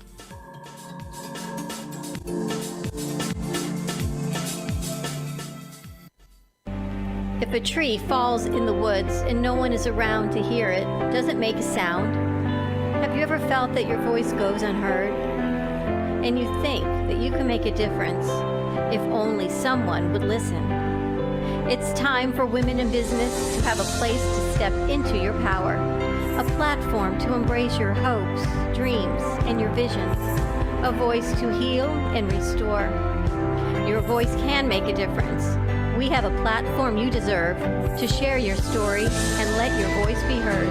If a tree falls in the woods and no one is around to hear it, does it make a sound? Have you ever felt that your voice goes unheard? And you think that you can make a difference if only someone would listen. It's time for women in business to have a place to step into your power, a platform to embrace your hopes, dreams, and your visions, a voice to heal and restore. Your voice can make a difference. We have a platform you deserve to share your story and let your voice be heard.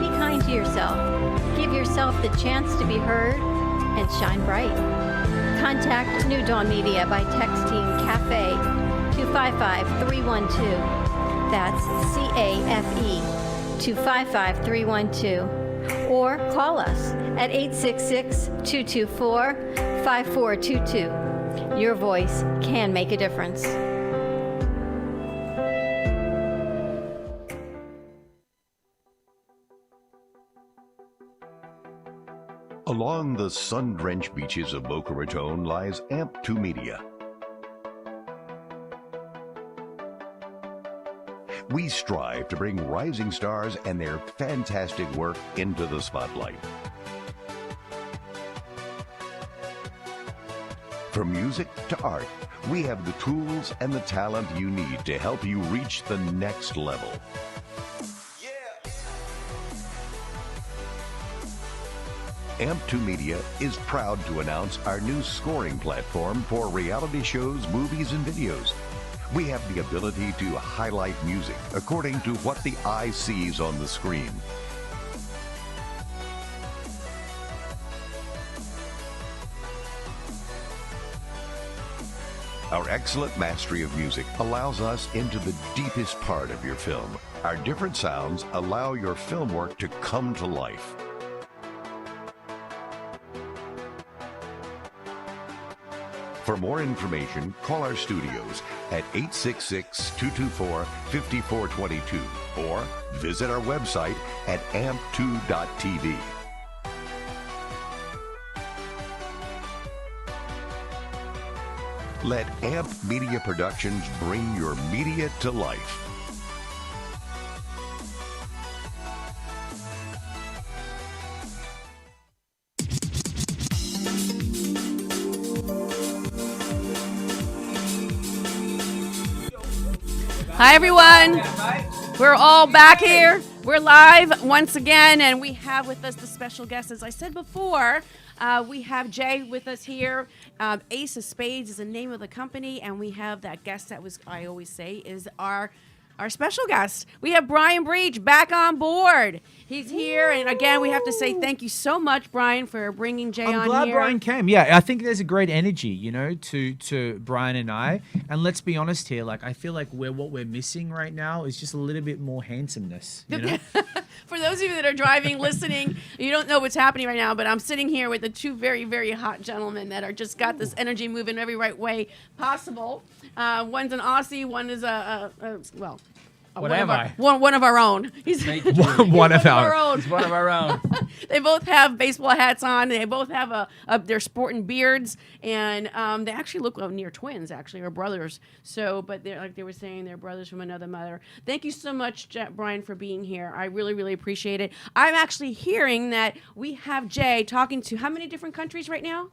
Be kind to yourself. Give yourself the chance to be heard and shine bright. Contact New Dawn Media by texting CAFE to 55312. That's CAFE to 55312. Or call us at 866-224-5422. Your voice can make a difference. A Along the sun-drenched beaches of Boca Raton lies AMP2 Media. We strive to bring rising stars and their fantastic work into the spotlight. From music to art, we have the tools and the talent you need to help you reach the next level. AMP2 Media is proud to announce our new scoring platform for reality shows, movies, and videos. We have the ability to highlight music according to what the eye sees on the screen. Our excellent mastery of music allows us into the deepest part of your film. Our different sounds allow your film work to come to life. For more information, call our studios at 866-224-5422 or visit our website at amp2.tv. Let AMP Media Productions bring your media to life. Hi, everyone. We're all back here. We're live once again, and we have with us the special guest. As I said before, we have Jay with us here. Ace of Spades is the name of the company, and we have that guest that was, I always say, is our special guest. We have Brian Breach back on board. He's here, and again, we have to say thank you so much, Brian, for bringing Jay on here. I'm glad Brian came. Yeah, I think there's a great energy, you know, to Brian and I. And let's be honest here, like I feel like what we're missing right now is just a little bit more handsomeness, you know? For those of you that are driving, listening, you don't know what's happening right now, but I'm sitting here with the two very, very hot gentlemen that are just got this energy moving every right way possible. One's an Aussie, one is What am I? One of our own. He's one of our own. He's one of our own. They both have baseball hats on. They both have they're sporting beards, and they actually look near twins, actually, or brothers. So, but they're like they were saying, they're brothers from another mother. Thank you so much, Brian, for being here. I really, really appreciate it. I'm actually hearing that we have Jay talking to how many different countries right now?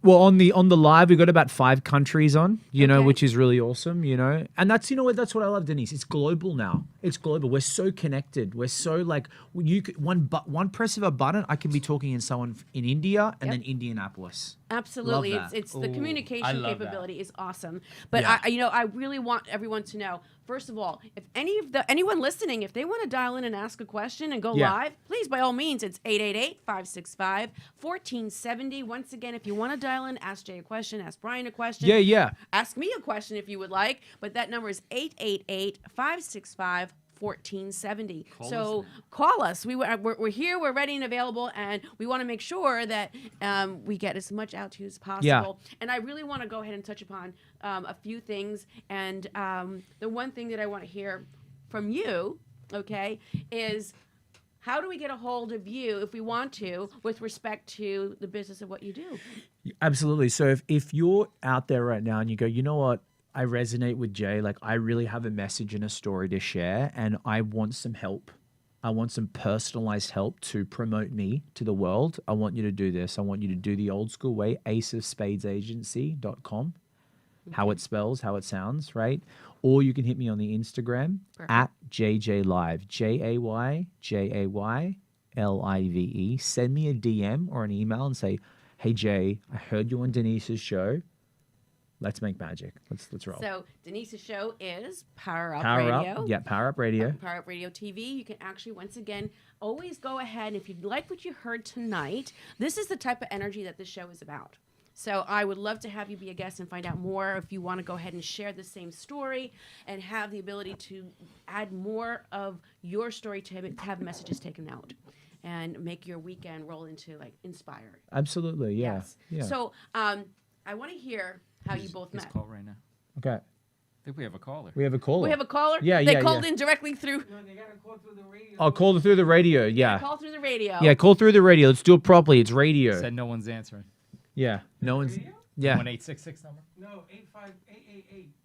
Well, on the live, we got about 5 countries on, you know, which is really awesome, you know. And that's, you know what, that's what I love, Denise. It's global now. It's global. We're so connected. We're so like one press of a button, I can be talking in someone in India and then Indianapolis. Absolutely. It's the communication capability is awesome. But I really want everyone to know, first of all, if anyone listening, if they want to dial in and ask a question and go live, please, by all means, it's 888-565-1470. Once again, if you want to dial in, ask Jay a question, ask Brian a question. Ask me a question if you would like, but that number is 888-565-1470. So call us. We're here. We're ready and available, and we want to make sure that we get as much out to you as possible. Yeah. And I really want to go ahead and touch upon a few things. And the one thing that I want to hear from you, is how do we get a hold of you if we want to with respect to the business of what you do? Absolutely. So if you're out there right now and you go, you know what? I resonate with Jay. Like, I really have a message and a story to share, and I want some help. I want some personalized help to promote me to the world. I want you to do this. I want you to do the old school way, aceofspadesagency.com, how it spells, how it sounds, right? Or you can hit me on the Instagram at JJLive, JayJayLive. Send me a DM or an email and say, hey, Jay, I heard you on Denise's show. Let's make magic. Let's roll. So Denise's show is Power Up Radio. Radio. Yeah, Power Up Radio. Power Up Radio TV. You can actually, once again, always go ahead. And if you like what you heard tonight, this is the type of energy that this show is about. So I would love to have you be a guest and find out more if you want to go ahead and share the same story and have the ability to add more of your story to have messages taken out and make your weekend roll into inspired. Absolutely, yeah. Yes. Yeah. So I want to hear how you both met. Call right now. Okay. think we have a caller. We have a caller. We have a caller? Yeah, They yeah, called yeah. in directly through. Oh, call through the radio. Yeah. Call through the radio. Yeah, call through the radio. Let's do it properly. It's radio. Said no one's answering. Yeah. No one's. Yeah. 1866 number? No,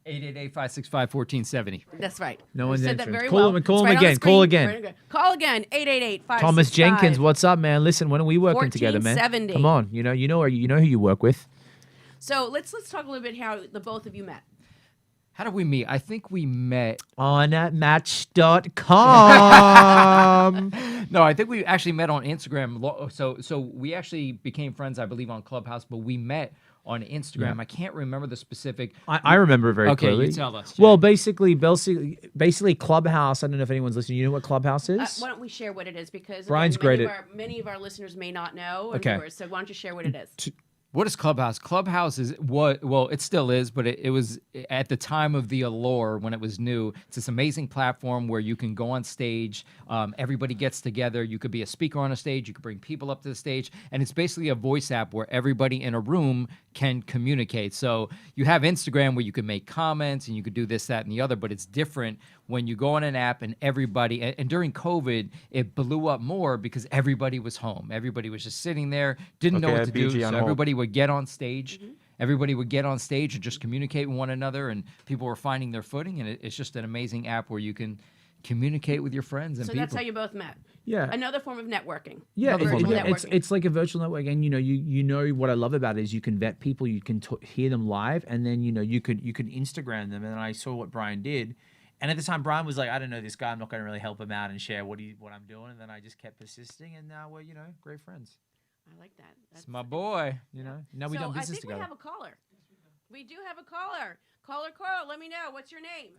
888-565-1470. That's right. No You one's said that answering. very Call well. him and call It's him right on the again. Call screen. again. Right on the- Call again. 888-565. Thomas Jenkins, what's up, man? Listen, when are we working together, man? 1470. Come on, you know who you work with. So let's talk a little bit how the both of you met. How did we meet? I think we met on at Match.com. No, I think we actually met on Instagram. So we actually became friends, I believe, on Clubhouse, but we met on Instagram. Yeah. I can't remember the specific. I remember very clearly. Okay, you tell us. Jay. Well, basically, Clubhouse. I don't know if anyone's listening. You know what Clubhouse is? Why don't we share what it is? Because Brian's again, great many of our listeners may not know. Okay. Viewers, so why don't you share what it is? What is Clubhouse? Clubhouse is what? Well, it still is, but it was at the time of the allure when it was new. It's this amazing platform where you can go on stage. Everybody gets together. You could be a speaker on a stage. You could bring people up to the stage, and it's basically a voice app where everybody in a room can communicate. So you have Instagram where you can make comments and you could do this, that, and the other, but it's different when you go on an app and everybody. And during COVID, it blew up more because everybody was home. Everybody was just sitting there, didn't know what to do. So everybody would get on stage. Mm-hmm. Everybody would get on stage and just communicate with one another, and people were finding their footing. And it's just an amazing app where you can communicate with your friends and So people. that's how you both met. Yeah. Another form of networking. Yeah, Virtual networking. it's like a virtual network, and you know what I love about it is you can vet people, you can hear them live, and then you could Instagram them. And then I saw what Brian did, and at the time Brian was like, I don't know this guy, I'm not going to really help him out and share what I'm doing, and then I just kept persisting, and now we're great friends. I like that. It's my boy. Now we done business I think together. we have a caller. We do have a caller. Caller Carl, let me know. What's your name?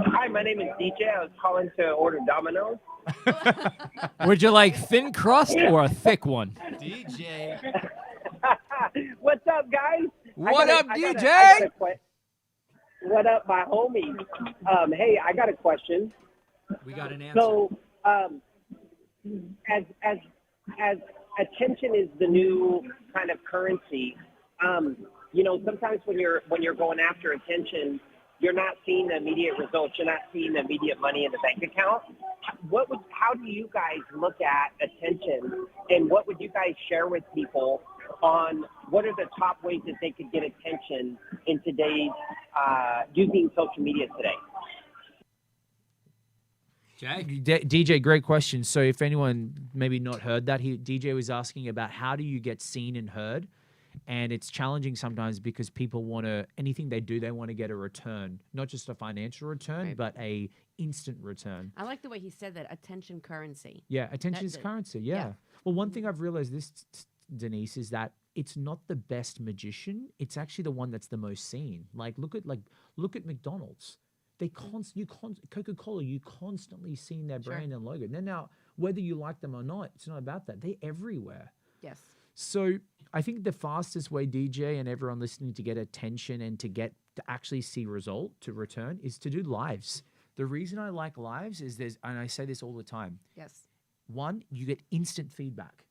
Hi, my name is DJ. I was calling to order Domino's. Would you like thin crust or a thick one? DJ. What's up, guys? What up, DJ? What up, my homie? Hey, I got a question. We got an answer. So, as attention is the new kind of currency, sometimes when you're going after attention, you're not seeing the immediate results. You're not seeing the immediate money in the bank account. How do you guys look at attention, and what would you guys share with people on what are the top ways that they could get attention in today's using social media today? DJ, great question. So if anyone maybe not heard that, DJ was asking about how do you get seen and heard, and it's challenging sometimes because people want to, anything they do, they want to get a return, not just a financial return, Right. but a instant return. I like the way he said that. Attention currency. Yeah, attention is That's it. currency. Yeah. Yeah. Well, one thing I've realized Denise, is that it's not the best magician. It's actually the one that's the most seen. Look at McDonald's. They Coca-Cola, you constantly seen their Sure. brand and logo. Now, whether you like them or not, it's not about that. They're everywhere. Yes. So I think the fastest way, DJ, and everyone listening, to get attention and to actually see result, to return, is to do lives. The reason I like lives is and I say this all the time. Yes. One, you get instant feedback.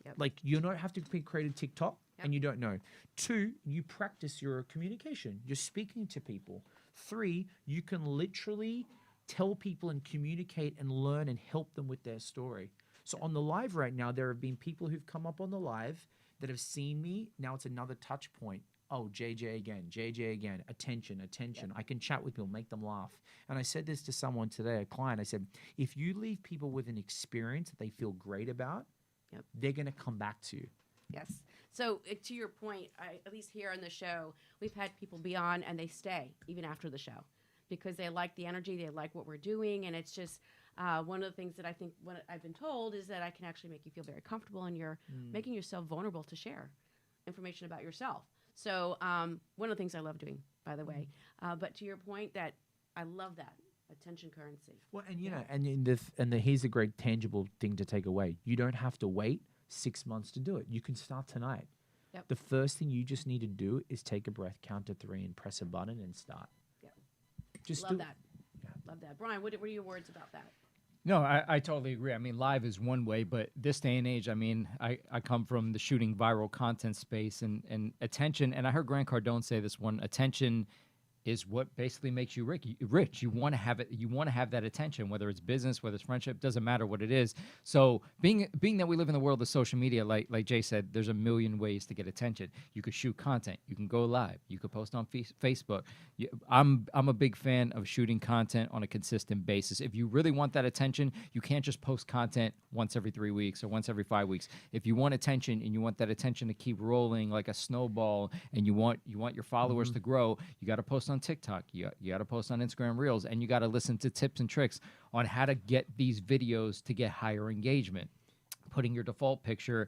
Yep. You don't have to create a TikTok Yep. and you don't know. Two, you practice your communication. You're speaking to people. Three, you can literally tell people and communicate and learn and help them with their story. So on the live right now, there have been people who've come up on the live that have seen me. Now it's another touch point. Oh, JJ again, attention. Yep. I can chat with people, make them laugh. And I said this to someone today, a client. I said, if you leave people with an experience that they feel great about, Yep. they're going to come back to you. Yes. So to your point, at least here on the show, we've had people be on and they stay even after the show because they like the energy, they like what we're doing, and it's just one of the things that I think what I've been told is that I can actually make you feel very comfortable, and you're making yourself vulnerable to share information about yourself. So one of the things I love doing, by the way. But to your point, that I love that attention currency. Well, and here's a great tangible thing to take away. You don't have to wait 6 months to do it. You can start tonight. Yep. The first thing you just need to do is take a breath, count to 3, and press a button and start. Yep. Just Love do that. Yeah. Love that. Brian, what are your words about that? No, I totally agree. I mean, live is one way, but this day and age, I mean, I come from the shooting viral content space and attention, and I heard Grant Cardone say this one, attention is what basically makes you rich. You want to have it. You want to have that attention, whether it's business, whether it's friendship, doesn't matter what it is. So being that we live in the world of social media, like Jay said, there's a million ways to get attention. You could shoot content. You can go live. You could post on Facebook. I'm a big fan of shooting content on a consistent basis. If you really want that attention, you can't just post content once every 3 weeks or once every 5 weeks. If you want attention and you want that attention to keep rolling like a snowball, and you want your followers to grow, you got to post on TikTok, you got to post on Instagram Reels, and you got to listen to tips and tricks on how to get these videos to get higher engagement. Putting your default picture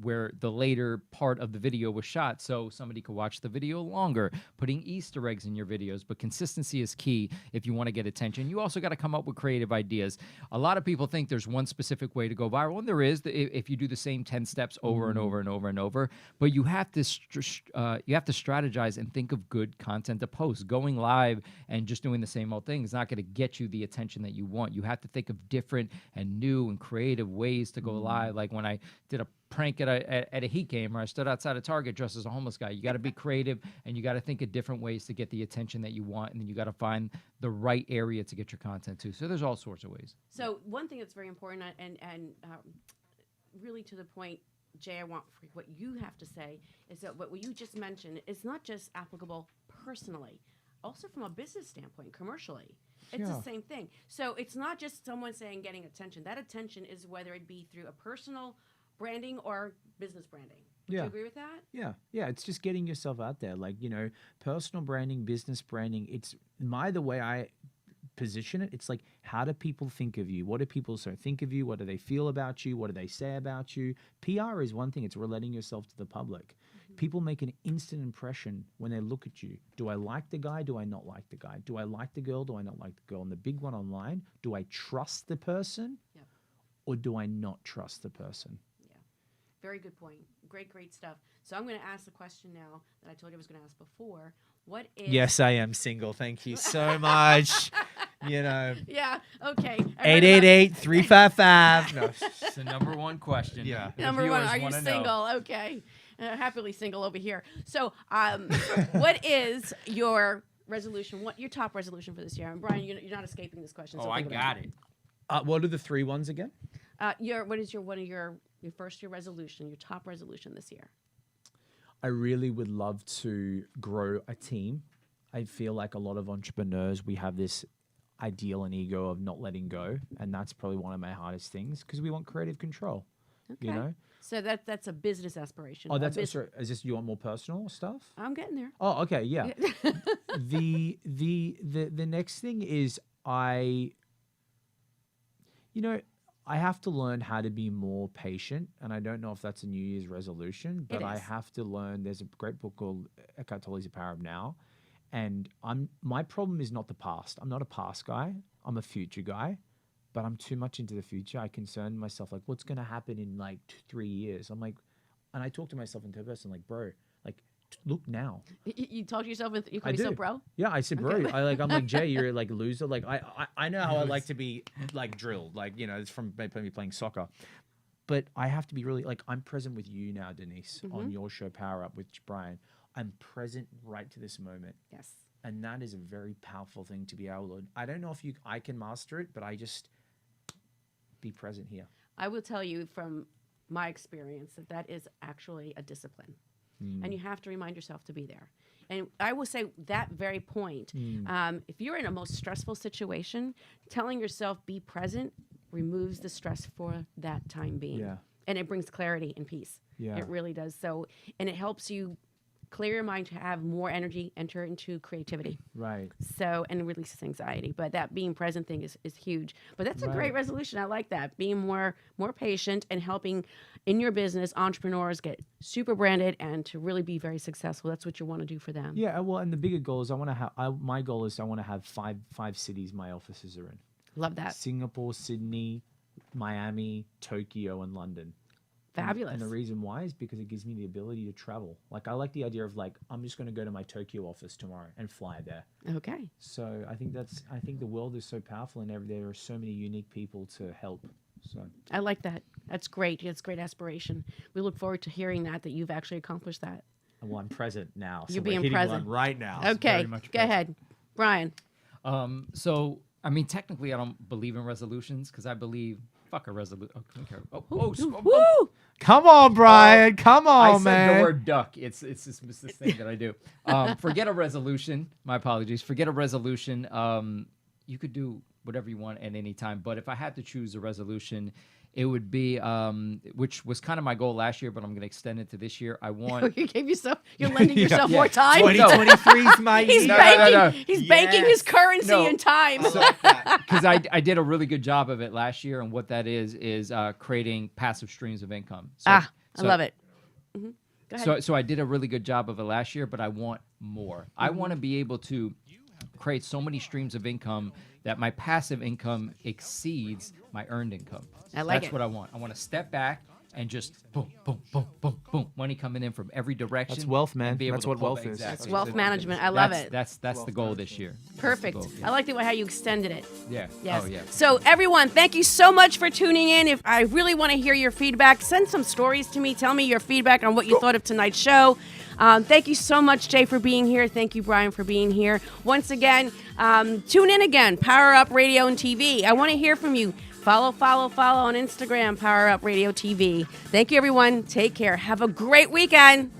where the later part of the video was shot so somebody could watch the video longer. Putting Easter eggs in your videos, but consistency is key if you want to get attention. You also got to come up with creative ideas. A lot of people think there's one specific way to go viral, and there is if you do the same 10 steps over and over and over and over. But you have to strategize and think of good content to post. Going live and just doing the same old thing is not going to get you the attention that you want. You have to think of different and new and creative ways to go live. Like when I did a prank at a Heat game where I stood outside of Target dressed as a homeless guy. You got to be creative, and you got to think of different ways to get the attention that you want, and then you got to find the right area to get your content to. So there's all sorts of ways. So one thing that's very important and really to the point, Jay, I want for what you have to say is that what you just mentioned is not just applicable personally, also from a business standpoint, commercially. It's the same thing. So it's not just someone saying getting attention. That attention is whether it be through a personal branding or business branding. Would you agree with that? Yeah. It's just getting yourself out there. Like, personal branding, business branding, it's the way I position it. It's like, how do people think of you? What do people think of you? What do they feel about you? What do they say about you? PR is one thing. It's relating yourself to the public. People make an instant impression when they look at you. Do I like the guy? Do I not like the guy? Do I like the girl? Do I not like the girl? And the big one online, do I trust the person or do I not trust the person? Yeah. Very good point. Great stuff. So I'm going to ask the question now that I told you I was going to ask before. What is... Yes, I am single. Thank you so much. Yeah, okay. 888-355. No, it's the number one question. Yeah. Number one, are you single? Okay. Happily single over here. So what is your resolution? What your top resolution for this year? And Brian, you're not escaping this question. So I got it. What are the 3 ones again? What is your first year resolution, your top resolution this year? I really would love to grow a team. I feel like a lot of entrepreneurs, we have this ideal and ego of not letting go. And that's probably one of my hardest things because we want creative control. Okay. So that's a business aspiration. Oh, sorry, is this, you want more personal stuff? I'm getting there. Oh, okay, yeah. The next thing is I have to learn how to be more patient, and I don't know if that's a New Year's resolution, but I have to learn. There's a great book called Eckhart Tolle's The Power of Now, and my problem is not the past. I'm not a past guy. I'm a future guy, but I'm too much into the future. I concern myself like, what's going to happen in like 3 years? I'm like, and I talk to myself in third person, like, bro, like, look now. You talk to yourself, you call yourself bro? Yeah, I said, bro. I'm like, Jay, you're like a loser. Like, I know how I like to be like drilled. Like, it's from me playing soccer. But I have to be really, like, I'm present with you now, Denise, on your show, Power Up with Brian. I'm present right to this moment. Yes. And that is a very powerful thing to be able to, I don't know if I can master it, but I just be present here. I will tell you from my experience that is actually a discipline. And you have to remind yourself to be there. And I will say that very point, if you're in a most stressful situation, telling yourself be present removes the stress for that time being. Yeah. And it brings clarity and peace. Yeah. It really does. So, and it helps you clear your mind to have more energy, enter into creativity. Right. So, and releases anxiety. But that being present thing is huge. But that's a great resolution. I like that. Being more patient and helping in your business entrepreneurs get super branded and to really be very successful. That's what you want to do for them. Yeah. Well, and the bigger goal is my goal is I want to have five cities my offices are in. Love that. Singapore, Sydney, Miami, Tokyo, and London. Fabulous. And the reason why is because it gives me the ability to travel. Like I like the idea of like I'm just going to go to my Tokyo office tomorrow and fly there. Okay. So I think the world is so powerful and there are so many unique people to help. So I like that. That's great. It's great aspiration. We look forward to hearing that you've actually accomplished that. well, I'm present now. So You're we're being hitting present one right now. Okay. very much Go ahead, Brian. So, I mean, technically, I don't believe in resolutions because I believe, fuck a resolution. Oh, come here. Woo! Come on, Brian. Come I on, said man. the word duck. It's this thing that I do. Forget a resolution. My apologies. Forget a resolution. You could do whatever you want at any time. But if I had to choose a resolution, it would be, which was kind of my goal last year, but I'm going to extend it to this year. I want. You're lending yourself more time. 2023 is my He's year. banking. He's banking his currency No. in time. Because I did a really good job of it last year, and what that is creating passive streams of income. So, I love it. Go ahead. So I did a really good job of it last year, but I want more. I want to be able to create so many streams of income that my passive income exceeds my earned income. I like That's it. what I want. I want to step back and just boom, boom, boom, boom, boom, money coming in from every direction. That's wealth, man. and be able That's to what pull- wealth is. exactly. It's wealth management. I love it. That's the goal this year. That's the Perfect. goal, I like the way how you extended it. Yeah. Yes. Oh, yeah. So everyone, thank you so much for tuning in. If I really want to hear your feedback, send some stories to me. Tell me your feedback on what you thought of tonight's show. Thank you so much, Jay, for being here. Thank you, Brian, for being here. Once again, tune in again. Power Up Radio and TV. I want to hear from you. Follow on Instagram, Power Up Radio TV. Thank you, everyone. Take care. Have a great weekend.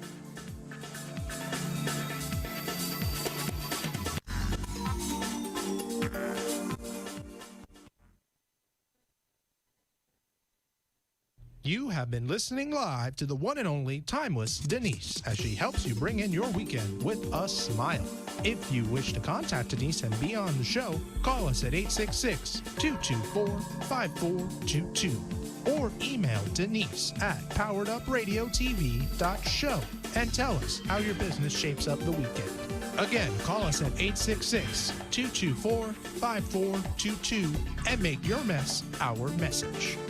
You have been listening live to the one and only timeless Denise as she helps you bring in your weekend with a smile. If you wish to contact Denise and be on the show, call us at 866-224-5422 or email Denise at poweredupradiotv.show and tell us how your business shapes up the weekend. Again, call us at 866-224-5422 and make your mess our message.